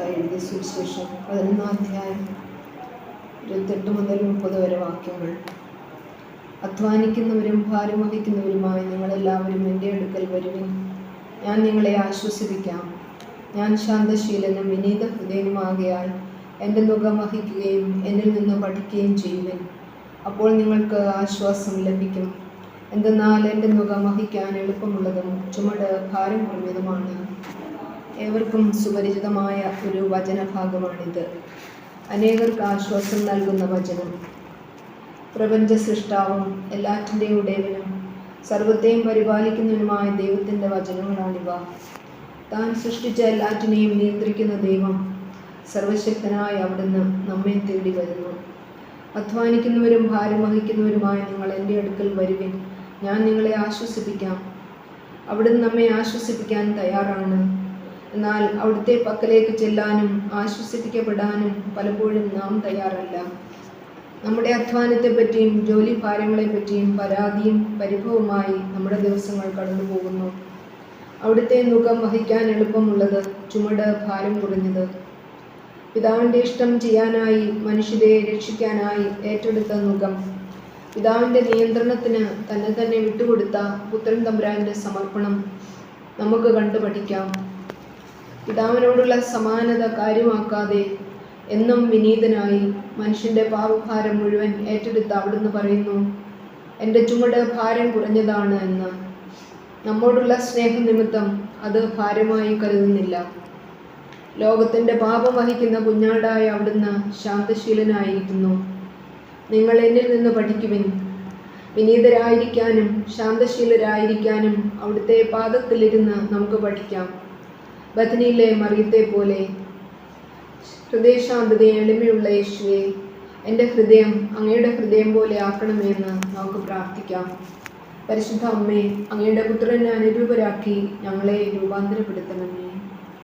മത്തായി എഴുതിയ സുവിശേഷം 11-ാം അധ്യായം 28 മുതൽ 30 വരെ വാക്യങ്ങൾ. അധ്വാനിക്കുന്നവരും ഭാരം വഹിക്കുന്നവരുമായി നിങ്ങളെല്ലാവരും എൻ്റെ അടുക്കൽ വരുവിൻ, ഞാൻ നിങ്ങളെ ആശ്വസിപ്പിക്കാം. ഞാൻ ശാന്തശീലനും വിനീത ഹൃദയനുമാകയാൽ എൻ്റെ നുകം വഹിക്കുകയും എന്നിൽ നിന്ന് പഠിക്കുകയും ചെയ്യുവിൻ. അപ്പോൾ നിങ്ങൾക്ക് ആശ്വാസം ലഭിക്കും. എന്തെന്നാൽ എൻ്റെ നുകം വഹിക്കാൻ എളുപ്പമുള്ളതും ചുമട് ഭാരം കുറഞ്ഞതുമാണ്. ഏവർക്കും സുപരിചിതമായ ഒരു വചനഭാഗമാണിത്. അനേകർക്ക് ആശ്വാസം നൽകുന്ന വചനം. പ്രപഞ്ച സൃഷ്ടാവും എല്ലാറ്റിൻ്റെയും ഉടയവനും സർവത്തെയും പരിപാലിക്കുന്നവനുമായ ദൈവത്തിൻ്റെ വചനങ്ങളാണിവ. താൻ സൃഷ്ടിച്ച എല്ലാറ്റിനെയും നിയന്ത്രിക്കുന്ന ദൈവം സർവശക്തനായ അവിടുന്ന് നമ്മെ തേടി വരുന്നു. അധ്വാനിക്കുന്നവരും ഭാരം വഹിക്കുന്നവരുമായി നിങ്ങൾ എൻ്റെ അടുക്കൽ വരുവിൻ, ഞാൻ നിങ്ങളെ ആശ്വസിപ്പിക്കാം. അവിടുന്ന് നമ്മെ ആശ്വസിപ്പിക്കാൻ തയ്യാറാണ്. എന്നാൽ അവിടുത്തെ പക്കലേക്ക് ചെല്ലാനും ആശ്വസിപ്പിക്കപ്പെടാനും പലപ്പോഴും നാം തയ്യാറല്ല. നമ്മുടെ അധ്വാനത്തെപ്പറ്റിയും ജോലി ഭാരങ്ങളെപ്പറ്റിയും പരാതിയും പരിഭവമായി നമ്മുടെ ദിവസങ്ങൾ കടന്നു പോകുന്നു. അവിടുത്തെ നുകം വഹിക്കാൻ എളുപ്പമുള്ളത്, ചുമട് ഭാരം കുറഞ്ഞത്. പിതാവിൻ്റെ ഇഷ്ടം ചെയ്യാനായി മനുഷ്യരെ രക്ഷിക്കാനായി ഏറ്റെടുത്ത നുകം, പിതാവിൻ്റെ നിയന്ത്രണത്തിന് തന്നെ വിട്ടുകൊടുത്ത പുത്രൻ തമ്പുരാൻ്റെ സമർപ്പണം നമുക്ക് കണ്ടു പഠിക്കാം. പിതാവിനോടുള്ള സമാനത കാര്യമാക്കാതെ എന്നും വിനീതനായി മനുഷ്യൻ്റെ പാപഭാരം മുഴുവൻ ഏറ്റെടുത്ത് അവിടുന്ന് പറയുന്നു, എൻ്റെ ചുമട് ഭാരം കുറഞ്ഞതാണ് എന്ന്. നമ്മോടുള്ള സ്നേഹനിമിത്തം അത് ഭാരമായി കരുതുന്നില്ല. ലോകത്തിൻ്റെ പാപം വഹിക്കുന്ന കുഞ്ഞാടായ അവിടുന്ന് ശാന്തശീലനായിരിക്കുന്നു. നിങ്ങൾ എന്നിൽ നിന്ന് പഠിക്കുവിൻ. വിനീതരായിരിക്കാനും ശാന്തശീലരായിരിക്കാനും അവിടുത്തെ പാദത്തിലിരുന്ന് നമുക്ക് പഠിക്കാം. ബഥനിയിലെ മറിയത്തെ പോലെ ഹൃദയശാന്തതയും എളിമയുള്ള യേശുവേ, എൻ്റെ ഹൃദയം അങ്ങയുടെ ഹൃദയം പോലെ ആക്കണമെന്ന് നമുക്ക് പ്രാർത്ഥിക്കാം. പരിശുദ്ധ അമ്മേ, അങ്ങയുടെ പുത്രനെ അനുരൂപരാക്കി ഞങ്ങളെ രൂപാന്തരപ്പെടുത്തണമേ.